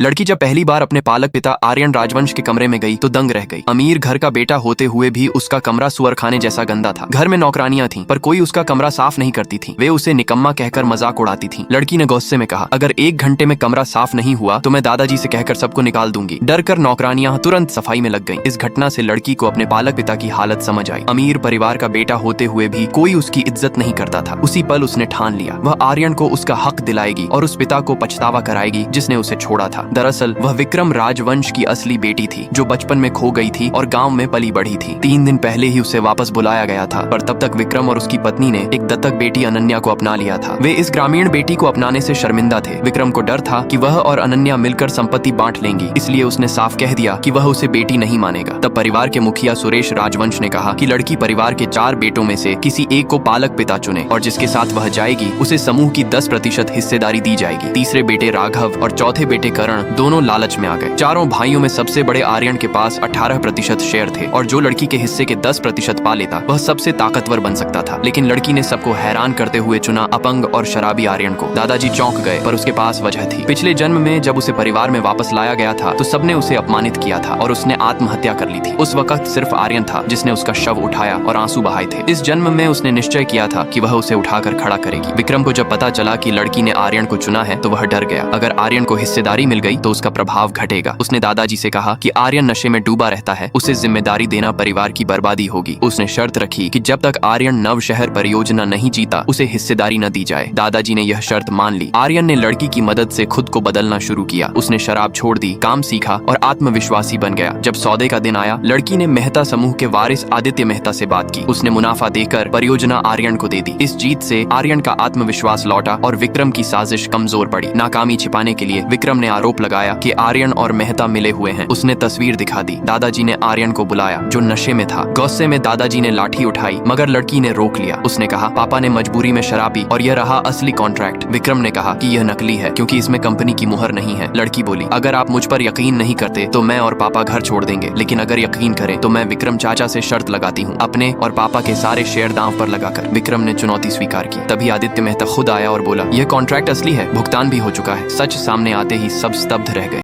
लड़की जब पहली बार अपने पालक पिता आर्यन राजवंश के कमरे में गई तो दंग रह गई। अमीर घर का बेटा होते हुए भी उसका कमरा सुअर खाने जैसा गंदा था। घर में नौकरानियां थीं, पर कोई उसका कमरा साफ नहीं करती थी। वे उसे निकम्मा कहकर मजाक उड़ाती थीं। लड़की ने गुस्से में कहा, अगर 1 घंटे में कमरा साफ नहीं हुआ तो मैं दादाजी से कहकर सबको निकाल दूंगी। डर कर नौकरानियां तुरंत सफाई में लग गईं। इस घटना से लड़की को अपने पालक पिता की हालत समझ आई। अमीर परिवार का बेटा होते हुए भी कोई उसकी इज्जत नहीं करता था। उसी पल उसने ठान लिया, वह आर्यन को उसका हक दिलाएगी और उस पिता को पछतावा कराएगी जिसने उसे छोड़ा था। दरअसल वह विक्रम राजवंश की असली बेटी थी, जो बचपन में खो गई थी और गांव में पली बढ़ी थी। 3 दिन पहले ही उसे वापस बुलाया गया था, पर तब तक विक्रम और उसकी पत्नी ने एक दत्तक बेटी अनन्या को अपना लिया था। वे इस ग्रामीण बेटी को अपनाने से शर्मिंदा थे। विक्रम को डर था कि वह और अनन्या मिलकर संपत्ति बांट लेंगी, इसलिए उसने साफ कह दिया कि वह उसे बेटी नहीं मानेगा। तब परिवार के मुखिया सुरेश राजवंश ने कहा कि लड़की परिवार के 4 बेटों में से किसी एक को पालक पिता चुने और जिसके साथ वह जाएगी उसे समूह की 10% हिस्सेदारी दी जाएगी। तीसरे बेटे राघव और चौथे बेटे करण दोनों लालच में आ गए। चारों भाइयों में सबसे बड़े आर्यन के पास 18% शेयर थे और जो लड़की के हिस्से के 10% पा लेता वह सबसे ताकतवर बन सकता था। लेकिन लड़की ने सबको हैरान करते हुए चुना अपंग और शराबी आर्यन को। दादाजी चौंक गए, पर उसके पास वजह थी। पिछले जन्म में जब उसे परिवार में वापस लाया गया था तो सबने उसे अपमानित किया था और उसने आत्महत्या कर ली थी। उस वक्त सिर्फ आर्यन था जिसने उसका शव उठाया और आंसू बहाए थे। इस जन्म में उसने निश्चय किया था कि वह उसे उठाकर खड़ा करेगी। विक्रम को जब पता चला कि लड़की ने आर्यन को चुना है तो वह डर गया। अगर आर्यन को हिस्सेदारी मिल गई तो उसका प्रभाव घटेगा। उसने दादाजी से कहा कि आर्यन नशे में डूबा रहता है, उसे जिम्मेदारी देना परिवार की बर्बादी होगी। उसने शर्त रखी कि जब तक आर्यन नव शहर परियोजना नहीं जीता उसे हिस्सेदारी न दी जाए। दादाजी ने यह शर्त मान ली। आर्यन ने लड़की की मदद से खुद को बदलना शुरू किया। उसने शराब छोड़ दी, काम सीखा और आत्मविश्वासी बन गया। जब सौदे का दिन आया, लड़की ने मेहता समूह के वारिस आदित्य मेहता से बात की। उसने मुनाफा देकर परियोजना आर्यन को दे दी। इस जीत से आर्यन का आत्मविश्वास लौटा और विक्रम की साजिश कमजोर पड़ी। नाकामी छिपाने के लिए विक्रम ने आरोप लगाया कि आर्यन और मेहता मिले हुए हैं। उसने तस्वीर दिखा दी। दादाजी ने आर्यन को बुलाया, जो नशे में था। गुस्से में दादाजी ने लाठी उठाई, मगर लड़की ने रोक लिया। उसने कहा, पापा ने मजबूरी में शराब पी और यह रहा असली कॉन्ट्रैक्ट। विक्रम ने कहा कि यह नकली है क्योंकि इसमें कंपनी की मुहर नहीं है। लड़की बोली, अगर आप मुझ पर यकीन नहीं करते तो मैं और पापा घर छोड़ देंगे, लेकिन अगर यकीन करें तो मैं विक्रम चाचा से शर्त लगाती हूँ, अपने और पापा के सारे शेयर दांव पर लगाकर। विक्रम ने चुनौती स्वीकार की। तभी आदित्य मेहता खुद आया और बोला, यह कॉन्ट्रैक्ट असली है, भुगतान भी हो चुका है। सच सामने आते ही सब स्तब्ध रह गए।